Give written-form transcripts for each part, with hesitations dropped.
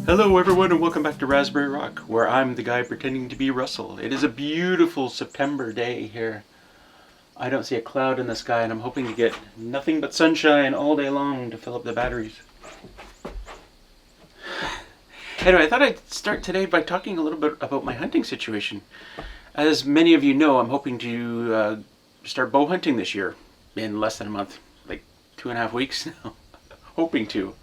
Hello everyone and welcome back to Raspberry Rock, where I'm the guy pretending to be Russell. It is a beautiful September day here. I don't see a cloud in the sky and I'm hoping to get nothing but sunshine all day long to fill up the batteries. Anyway, I thought I'd start today by talking a little bit about my hunting situation. As many of you know, I'm hoping to start bow hunting this year in less than a month, like 2.5 weeks now. Hoping to.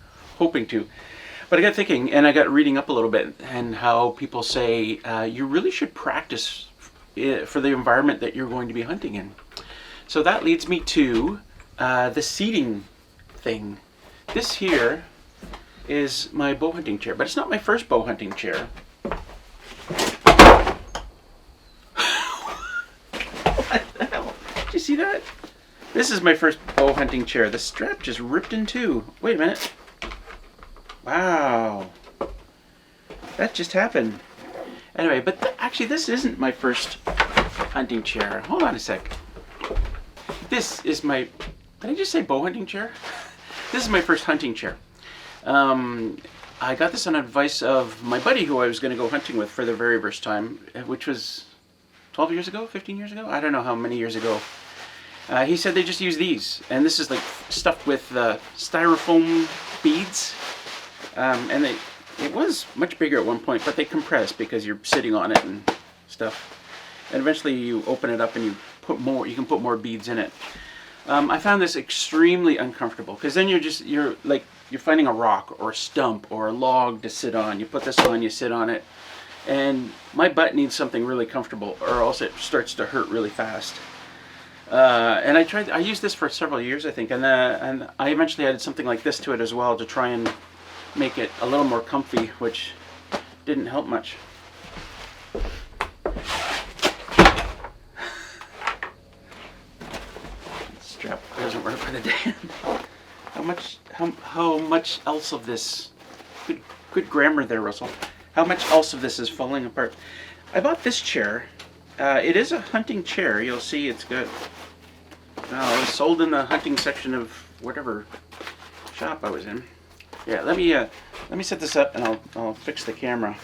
But I got thinking, and I got reading up a little bit, and how people say you really should practice for the environment that you're going to be hunting in. So that leads me to the seating thing. This here is my bow hunting chair, but it's not my first bow hunting chair. What the hell? Did you see that? This is my first bow hunting chair. The strap just ripped in two. Wait a minute. Wow, that just happened. Anyway, but actually this isn't my first hunting chair. Hold on a sec. This is my, did I just say bow hunting chair? This is my first hunting chair. I got this on advice of my buddy who I was going to go hunting with for the very first time, which was 12 years ago, 15 years ago? I don't know how many years ago. He said they just use these, and this is like stuffed with styrofoam beads. And it was much bigger at one point, but they compress because you're sitting on it and stuff. And eventually you open it up and you can put more beads in it. I found this extremely uncomfortable because then you're finding a rock or a stump or a log to sit on. You put this on, you sit on it, and my butt needs something really comfortable, or else it starts to hurt really fast. And I used this for several years, I think, and I eventually added something like this to it as well to try and make it a little more comfy, which didn't help much. Strap doesn't work for the day. How much else of this? Good grammar there, Russell. How much else of this is falling apart? I bought this chair. It is a hunting chair. You'll see it's got. It was sold in the hunting section of whatever shop I was in. Yeah, let me set this up and I'll fix the camera.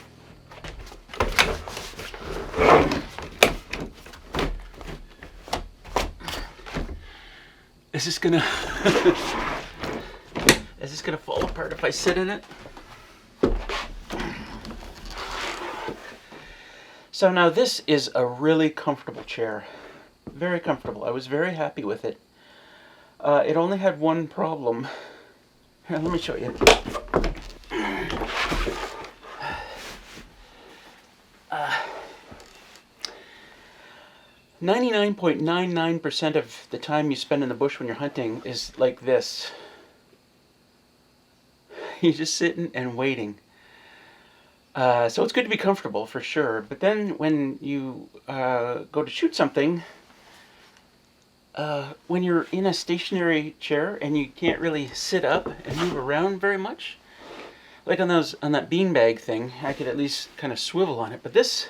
Is this gonna fall apart if I sit in it? So now this is a really comfortable chair. Very comfortable. I was very happy with it. It only had one problem. Here, let me show you. 99.99% of the time you spend in the bush when you're hunting is like this. You're just sitting and waiting. So it's good to be comfortable for sure. But then when you go to shoot something, when you're in a stationary chair and you can't really sit up and move around very much, like on that beanbag thing, I could at least kind of swivel on it. But this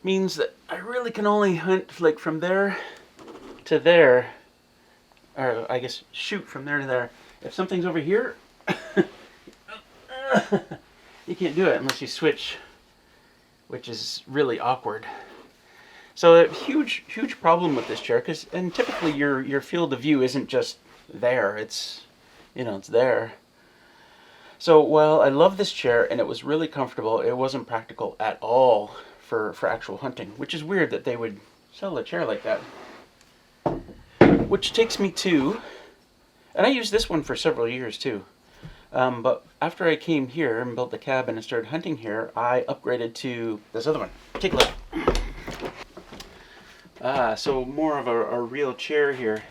means that I really can only hunt like from there to there, or I guess shoot from there to there. If something's over here, you can't do it unless you switch, which is really awkward. So a huge problem with this chair, and typically your field of view isn't just there, it's there. So while I love this chair and it was really comfortable, it wasn't practical at all for actual hunting, which is weird that they would sell a chair like that. Which takes me to, and I used this one for several years too, but after I came here and built the cabin and started hunting here, I upgraded to this other one. Take a look. So more of a real chair here,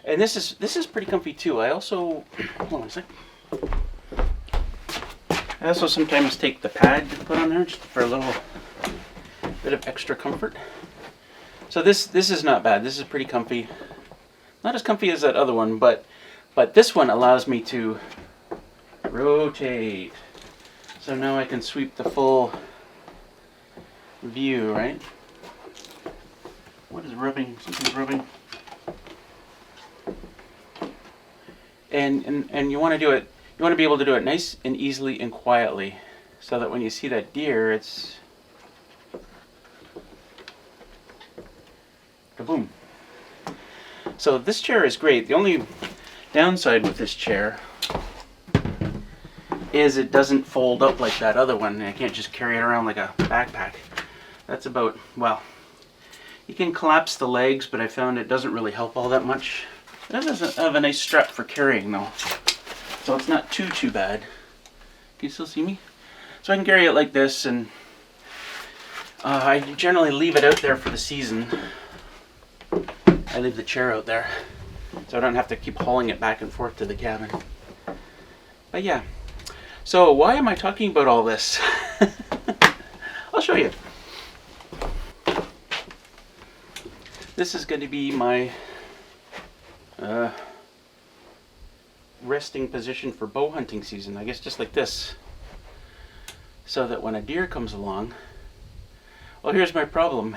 and this is pretty comfy too. I also hold on a sec. I also sometimes take the pad to put on there just for a little bit of extra comfort. So this is not bad. This is pretty comfy. Not as comfy as that other one, but this one allows me to rotate. So now I can sweep the full view, right? What is rubbing? Something's rubbing. And you want to do it. You want to be able to do it nice and easily and quietly. so that when you see that deer, it's kaboom. So this chair is great. The only downside with this chair is it doesn't fold up like that other one. I can't just carry it around like a backpack. That's about, well, you can collapse the legs, but I found it doesn't really help all that much. It doesn't have a nice strap for carrying though, so it's not too bad. Can you still see me? So I can carry it like this, and I generally leave it out there for the season. I leave the chair out there, so I don't have to keep hauling it back and forth to the cabin. But yeah, so why am I talking about all this? I'll show you. This is going to be my resting position for bow hunting season. I guess just like this. So that when a deer comes along, well, here's my problem.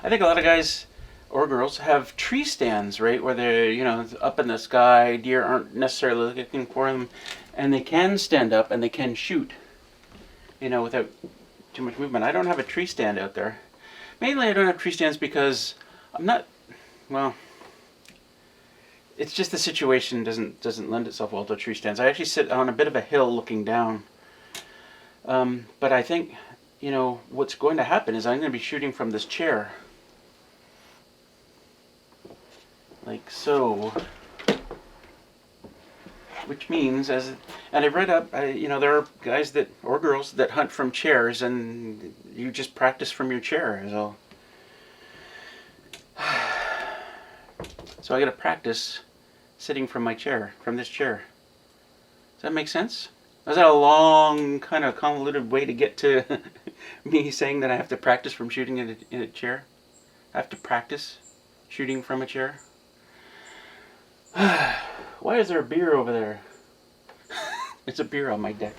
I think a lot of guys or girls have tree stands, right, where they're, you know, up in the sky, deer aren't necessarily looking for them, and they can stand up and they can shoot, you know, without too much movement. I don't have a tree stand out there. Mainly I don't have tree stands because I'm not, well, it's just the situation doesn't lend itself well to tree stands. I actually sit on a bit of a hill looking down. But I think, you know, what's going to happen is I'm going to be shooting from this chair. Like so. Which means, and I read up, you know, there are guys that, or girls, that hunt from chairs, and you just practice from your chair. So I got to practice sitting from my chair, from this chair. Does that make sense? Was that a long, kind of convoluted way to get to me saying that I have to practice from shooting in a chair? I have to practice shooting from a chair? Why is there a beer over there? It's a beer on my deck.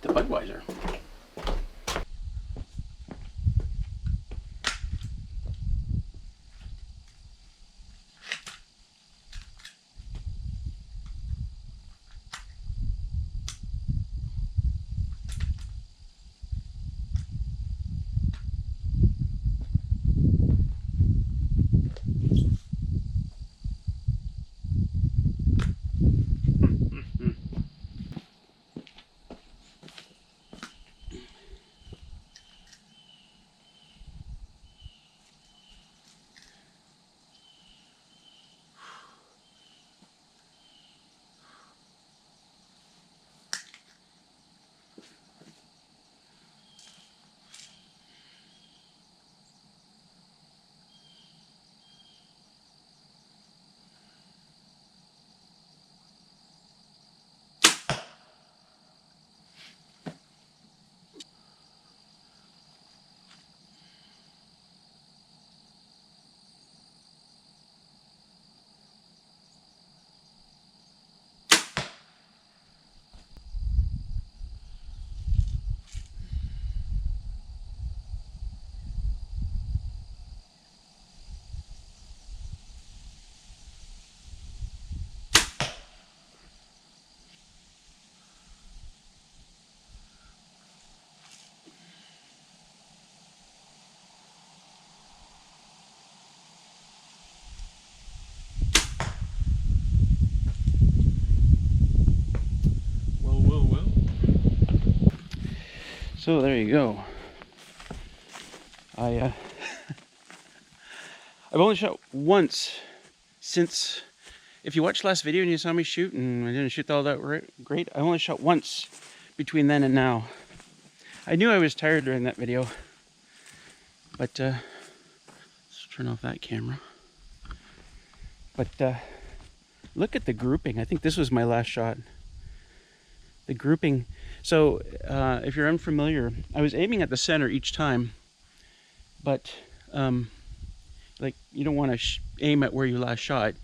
The Budweiser. So there you go. I've only shot once since, if you watched last video and you saw me shoot, and I didn't shoot all that great, I only shot once between then and now. I knew I was tired during that video, but let's turn off that camera. But look at the grouping. I think this was my last shot. The grouping. So if you're unfamiliar, I was aiming at the center each time, but like, you don't want to aim at where you last shot.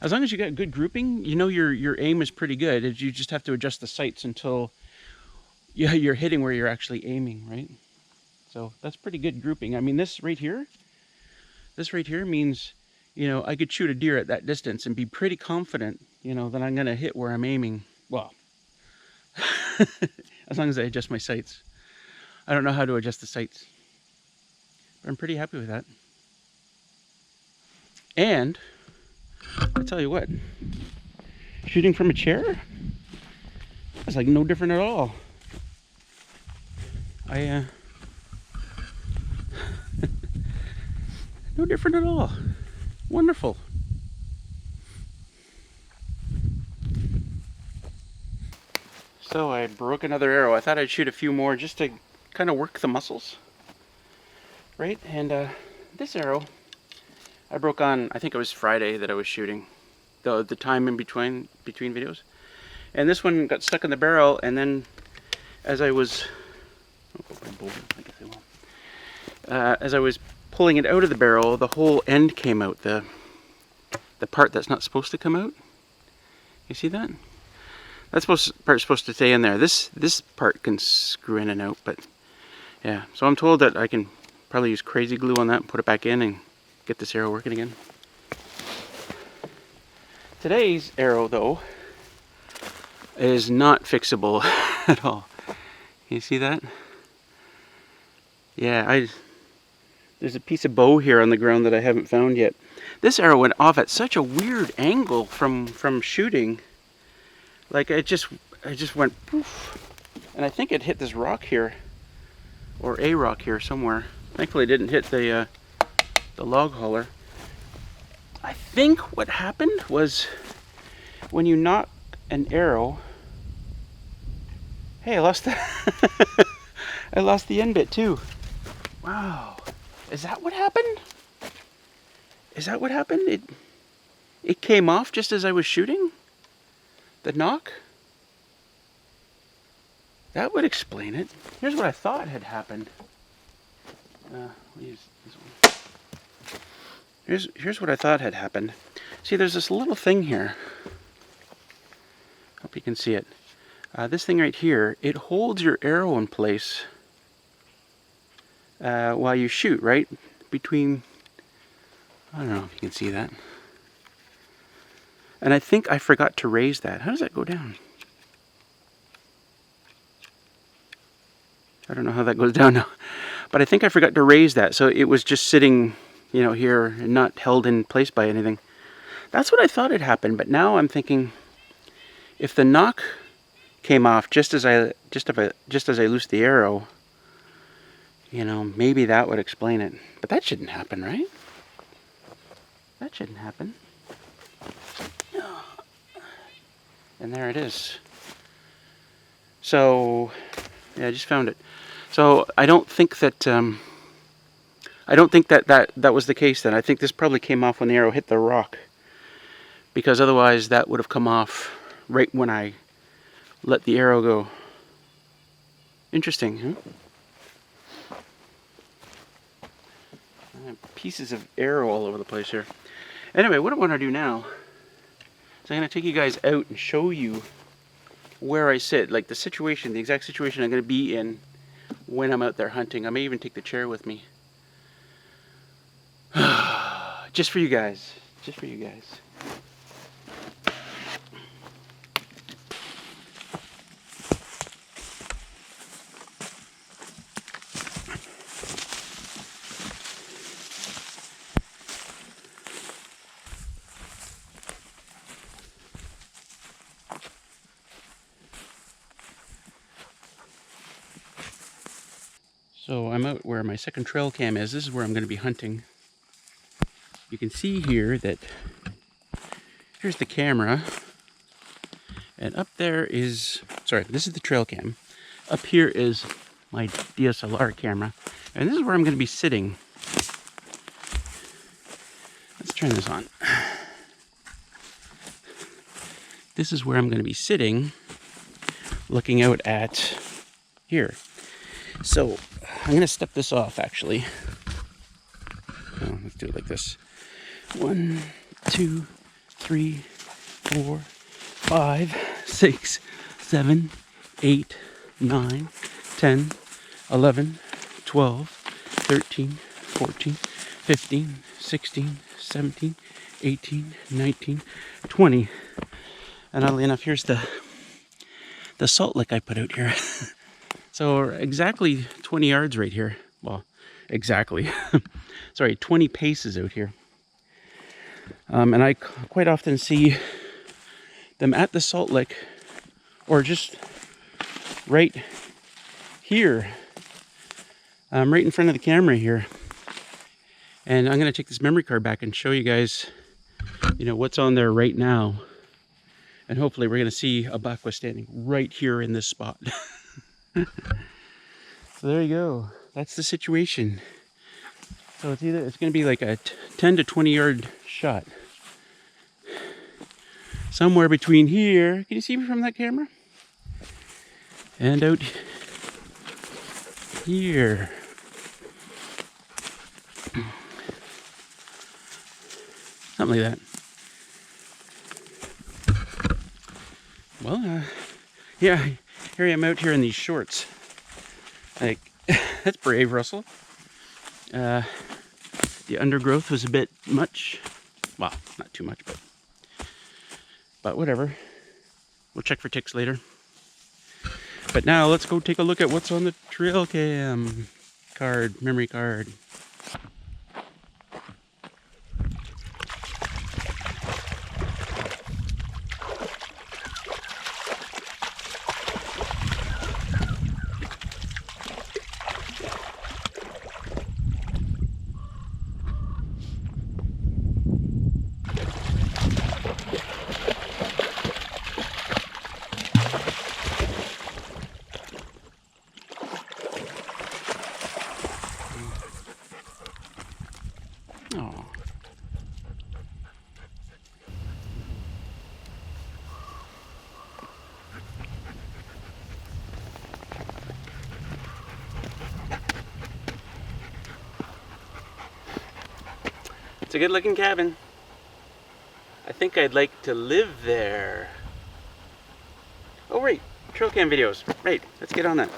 As long as you got good grouping, you know your aim is pretty good. You just have to adjust the sights until you're hitting where you're actually aiming, right? So that's pretty good grouping. I mean, this right here, This right here means, you know, I could shoot a deer at that distance and be pretty confident, you know, that I'm going to hit where I'm aiming. Well, as long as I adjust my sights. I don't know how to adjust the sights, but I'm pretty happy with that. And I tell you what, shooting from a chair, that's like no different at all. No different at all. Wonderful. So I broke another arrow. I thought I'd shoot a few more just to kind of work the muscles, right? And this arrow I broke on, I think it was Friday that I was shooting, the time in between videos. And this one got stuck in the barrel, and then as I was, as I was pulling it out of the barrel, the whole end came out, the part that's not supposed to come out. You see that? That part's supposed to stay in there. This part can screw in and out, but yeah. So I'm told that I can probably use crazy glue on that and put it back in and get this arrow working again. Today's arrow, though, is not fixable at all. Can you see that? Yeah, there's a piece of bow here on the ground that I haven't found yet. This arrow went off at such a weird angle from shooting. Like it just went poof. And I think it hit this rock here, or a rock here somewhere. Thankfully it didn't hit the log hauler. I think what happened was when you knock an arrow, hey, I lost the I lost the end bit too. Wow. Is that what happened? Is that what happened? It came off just as I was shooting? The knock? That would explain it. Here's what I thought had happened. We'll use this one. Here's what I thought had happened. See, there's this little thing here. Hope you can see it. This thing right here, it holds your arrow in place while you shoot, right? Between, I don't know if you can see that. And I think I forgot to raise that. How does that go down? I don't know how that goes down now. But I think I forgot to raise that. So it was just sitting, you know, here and not held in place by anything. That's what I thought had happened. But now I'm thinking, if the knock came off just as I loosed the arrow, you know, maybe that would explain it. But that shouldn't happen, right? That shouldn't happen. And there it is. So, yeah, I just found it. So I don't think that that was the case then. I think this probably came off when the arrow hit the rock, because otherwise that would have come off right when I let the arrow go. Interesting, huh? I have pieces of arrow all over the place here. Anyway, what I want to do now is I'm going to take you guys out and show you where I sit, like the situation, the exact situation I'm going to be in when I'm out there hunting. I may even take the chair with me. Just for you guys. Just for you guys. So I'm out where my second trail cam is. This is where I'm going to be hunting. You can see here that here's the camera, and up there is, sorry, this is the trail cam. Up here is my DSLR camera, and this is where I'm going to be sitting. Let's turn this on. This is where I'm going to be sitting, looking out at here. So I'm going to step this off, actually. Oh, let's do it like this. 1, 2, 3, 4, 5, 6, 7, 8, 9, 10, 11, 12, 13, 14, 15, 16, 17, 18, 19, 20. And oddly enough, here's the salt lick I put out here. So exactly 20 yards right here. Well, exactly. Sorry, 20 paces out here. And I quite often see them at the salt lick or just right here, right in front of the camera here. And I'm going to take this memory card back and show you guys, you know, what's on there right now. And hopefully we're going to see a buck was standing right here in this spot. So there you go. That's the situation. So it's going to be like a 10 to 20 yard shot. Somewhere between here. Can you see me from that camera? And out here. Something like that. Well, yeah, here I am out here in these shorts. Like, that's brave, Russell. The undergrowth was a bit much. Well, not too much, but whatever. We'll check for ticks later. But now let's go take a look at what's on the trail cam card, memory card. Oh. It's a good looking cabin. I think I'd like to live there. Oh right, trail cam videos. Right, let's get on that.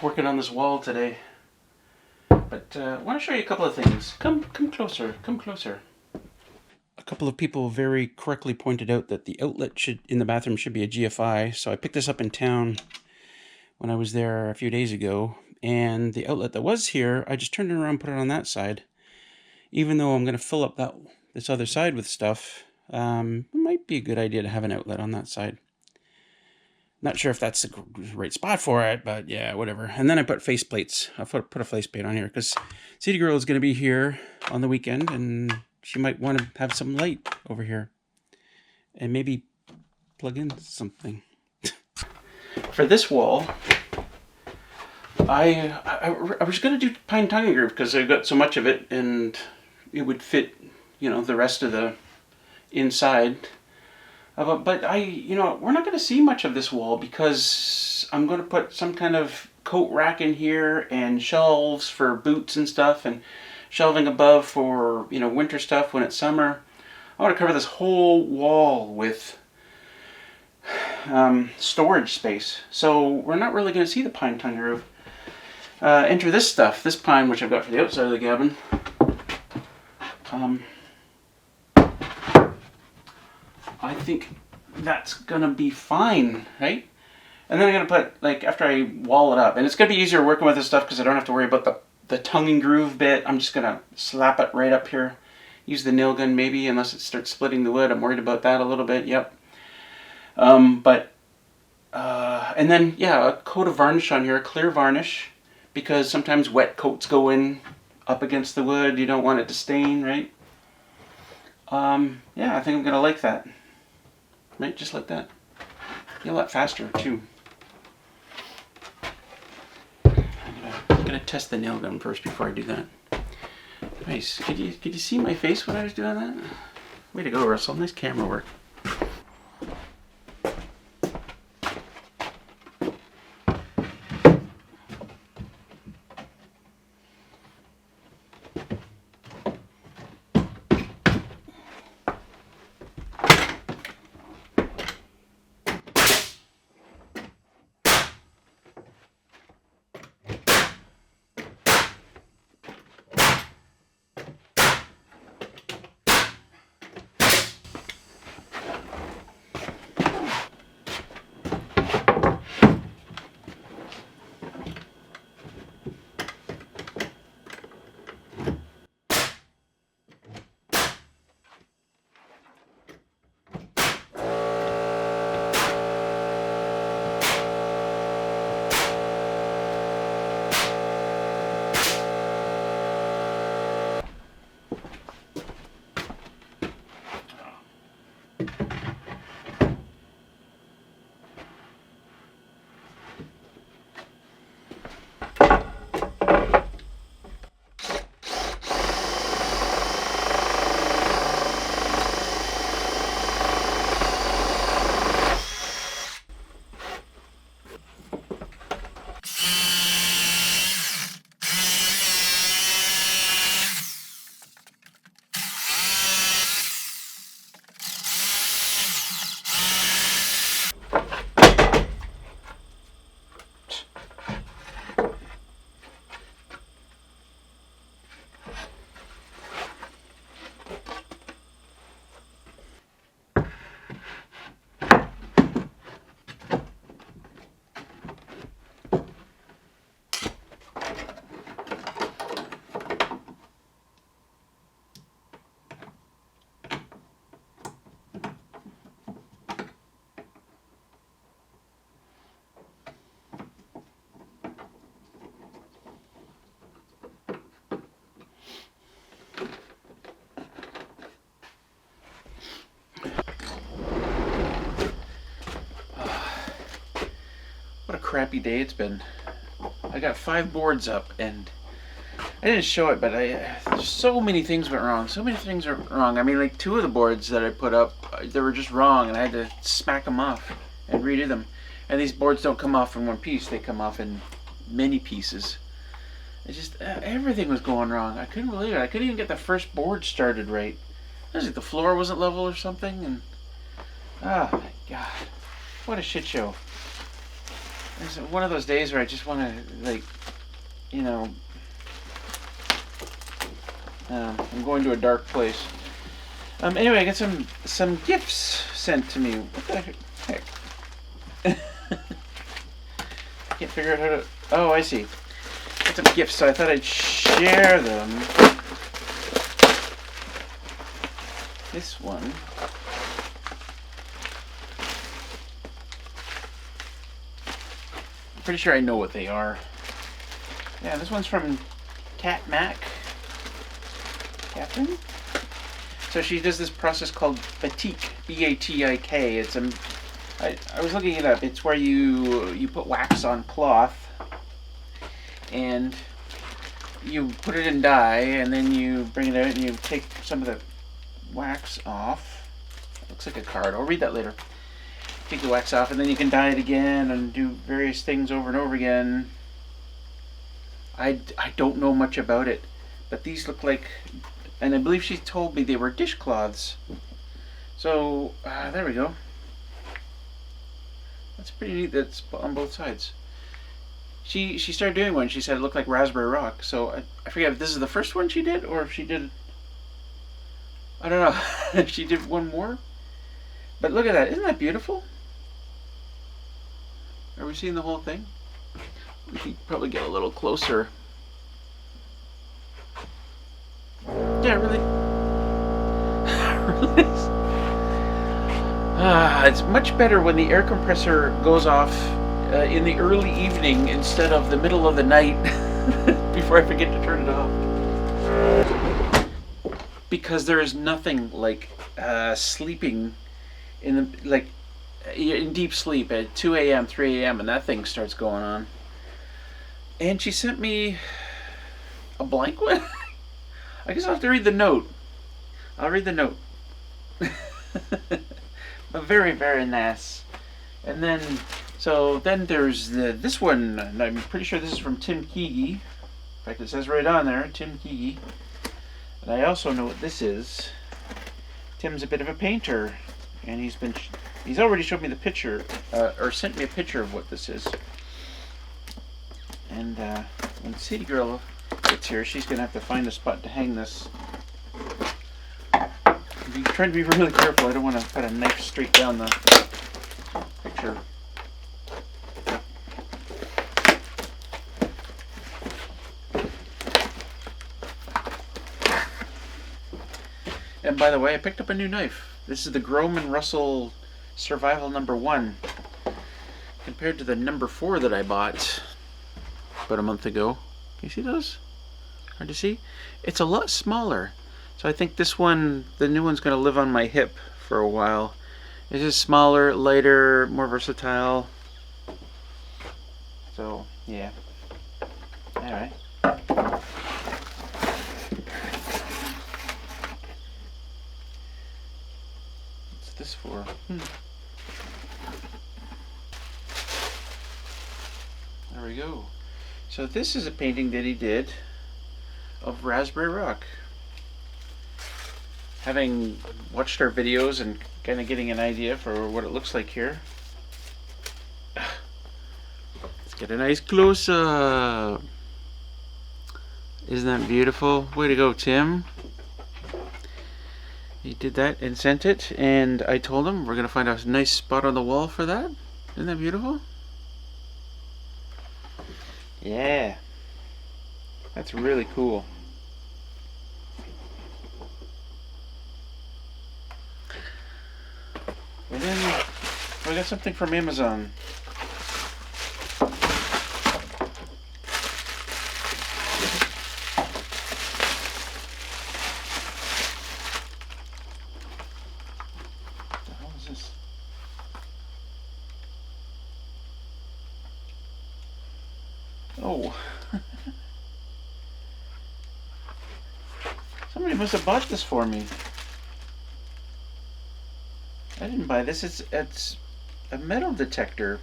Working on this wall today, but I want to show you a couple of things. Come closer, come closer. A couple of people very correctly pointed out that the outlet in the bathroom should be a GFI, so I picked this up in town when I was there a few days ago, and the outlet that was here, I just turned it around and put it on that side. Even though I'm going to fill up this other side with stuff, it might be a good idea to have an outlet on that side. Not sure if that's the right spot for it, but yeah, whatever. And then I put faceplates. I put a faceplate on here because City Girl is going to be here on the weekend, and she might want to have some light over here. And maybe plug in something. For this wall, I was going to do pine tongue groove because I've got so much of it, and it would fit, you know, the rest of the inside. But we're not going to see much of this wall because I'm going to put some kind of coat rack in here and shelves for boots and stuff. And shelving above for, you know, winter stuff when it's summer. I want to cover this whole wall with storage space. So we're not really going to see the pine tongue groove. Enter this stuff, this pine, which I've got for the outside of the cabin. I think that's gonna be fine, right? And then I'm gonna put, like, after I wall it up, and it's gonna be easier working with this stuff because I don't have to worry about the tongue and groove bit. I'm just gonna slap it right up here. Use the nail gun maybe, unless it starts splitting the wood. I'm worried about that a little bit. Yep. And then, yeah, a coat of varnish on here, clear varnish, because sometimes wet coats go in up against the wood. You don't want it to stain, right? Yeah, I think I'm gonna like that. Right, just like that. Be a lot faster too. I'm gonna test the nail gun first before I do that. Nice. Could you see my face when I was doing that? Way to go, Russell. Nice camera work. What a crappy day it's been. I got 5 boards up, and I didn't show it, but so many things went wrong. So many things were wrong. I mean, like 2 of the boards that I put up, they were just wrong, and I had to smack them off and redo them. And these boards don't come off in one piece; they come off in many pieces. It's just everything was going wrong. I couldn't believe it. I couldn't even get the first board started right. I was like, the floor wasn't level or something, and oh my god, what a shit show. It's one of those days where I just want to, like, you know, I'm going to a dark place. Anyway, I got some gifts sent to me. What the heck? Can't figure out how to. Oh, I see. Got some gifts, so I thought I'd share them. This one. I'm pretty sure I know what they are. Yeah, this one's from Cat Mac. Catherine? So she does this process called batik, B-A-T-I-K. It's I was looking it up. It's where you put wax on cloth, and you put it in dye, and then you bring it out and you take some of the wax off. It looks like a card. I'll read that later. Take the wax off, and then you can dye it again and do various things over and over again. I don't know much about it, But these look like, and I believe she told me they were dishcloths. So there we go. That's pretty neat. That's on both sides. She started doing one. She said it looked like raspberry rock. So I forget if this is the first one she did or if she did. I don't know if she did one more. But look at that. Isn't that beautiful? Are we seeing the whole thing? We should probably get a little closer. Yeah, really. It's much better when the air compressor goes off in the early evening instead of the middle of the night before I forget to turn it off. Because there is nothing like sleeping in deep sleep at 2 a.m., 3 a.m. and that thing starts going on. And she sent me a blank one. I guess I'll have to read the note. I'll read the note. But very, very nice. And then, so then there's this one, and I'm pretty sure this is from Tim Keegi. In fact, it says right on there, Tim Keegi. And I also know what this is. Tim's a bit of a painter, and he's already showed me the picture, or sent me a picture of what this is. And when City Girl gets here, she's gonna have to find a spot to hang this. I'm trying to be really careful. I don't want to put a knife straight down the picture. And by the way, I picked up a new knife. This is the Grohmann Russell Survival number 1. Compared to the number 4 that I bought about a month ago. Can you see those? Hard to see? It's a lot smaller. So I think this one, the new one's going to live on my hip for a while. It's just smaller, lighter, more versatile. So, yeah. Alright. What's this for? There we go. So this is a painting that he did of Raspberry Rock. Having watched our videos and kind of getting an idea for what it looks like here. Let's get a nice close-up. Isn't that beautiful? Way to go, Tim. He did that and sent it, and I told him we're going to find a nice spot on the wall for that. Isn't that beautiful? Yeah. That's really cool. And then we got something from Amazon. What the hell is this? Oh. Somebody must have bought this for me. I didn't buy this. It's a metal detector.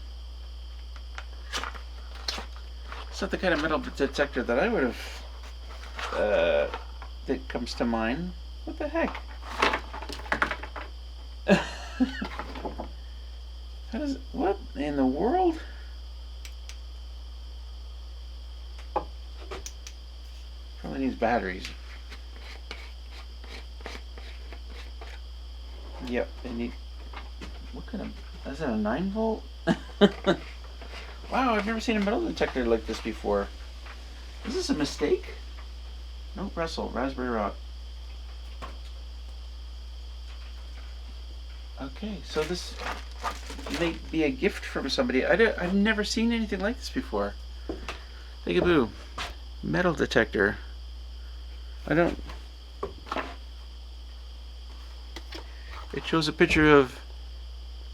It's not the kind of metal detector that I would have that comes to mind. What the heck? What in the world? Probably needs batteries. Yep, they need. What kind of? Is that a 9-volt? Wow, I've never seen a metal detector like this before. Is this a mistake? Nope, Russell, Raspberry Rock. Okay, so this may be a gift from somebody. I've never seen anything like this before. Peekaboo. Metal detector. I don't. It shows a picture of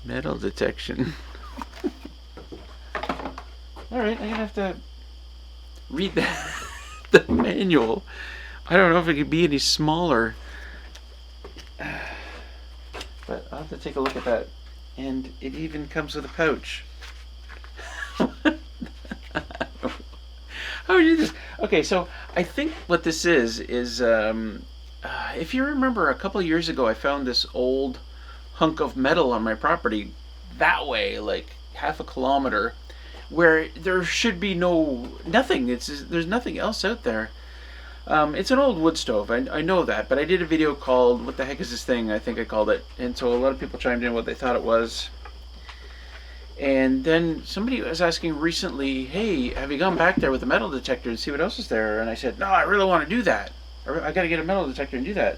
metal detection. Alright, I'm gonna have to read the manual. I don't know if it could be any smaller. But I'll have to take a look at that. And it even comes with a pouch. How would you do this? Okay, so I think what this is if you remember a couple of years ago, I found this old hunk of metal on my property that way, like half a kilometer, where there should be nothing. There's nothing else out there. It's an old wood stove. I know that, but I did a video called "What the heck is this thing?" I think I called it, and so a lot of people chimed in what they thought it was. And then somebody was asking recently, "Hey, have you gone back there with a metal detector and see what else is there?" And I said, "No, I really want to do that. I got to get a metal detector and do that."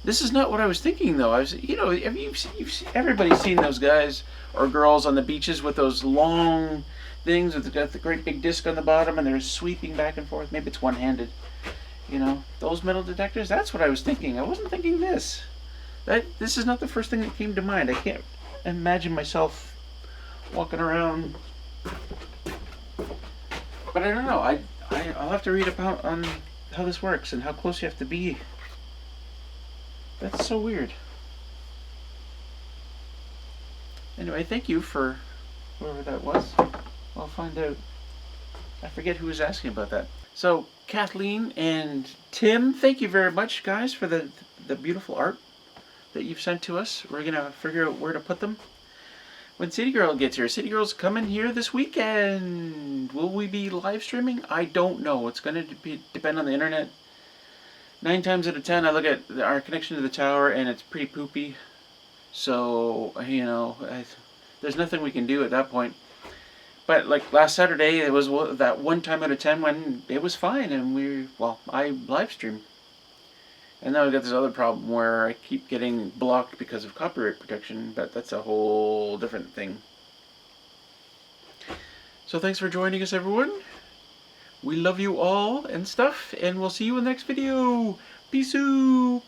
This is not what I was thinking, though. Everybody's seen those guys or girls on the beaches with those long things with got the great big disc on the bottom, and they're sweeping back and forth. Maybe it's one-handed. Those metal detectors. That's what I was thinking. I wasn't thinking this. This is not the first thing that came to mind. I can't imagine myself walking around, but I don't know. I'll have to read about on how this works and how close you have to be. That's so weird. Anyway, thank you for whoever that was. I'll find out. I forget who was asking about that. So Kathleen and Tim, thank you very much, guys, for the beautiful art that you've sent to us. We're gonna figure out where to put them when City Girl gets here. City Girl's coming here this weekend. Will we be live streaming? I don't know. It's going to depend on the internet. 9 times out of 10, I look at our connection to the tower and it's pretty poopy. So, there's nothing we can do at that point. But like last Saturday, it was that 1 time out of 10 when it was fine, and I live streamed. And now we've got this other problem where I keep getting blocked because of copyright protection, but that's a whole different thing. So thanks for joining us, everyone. We love you all and stuff, and we'll see you in the next video. Peace out.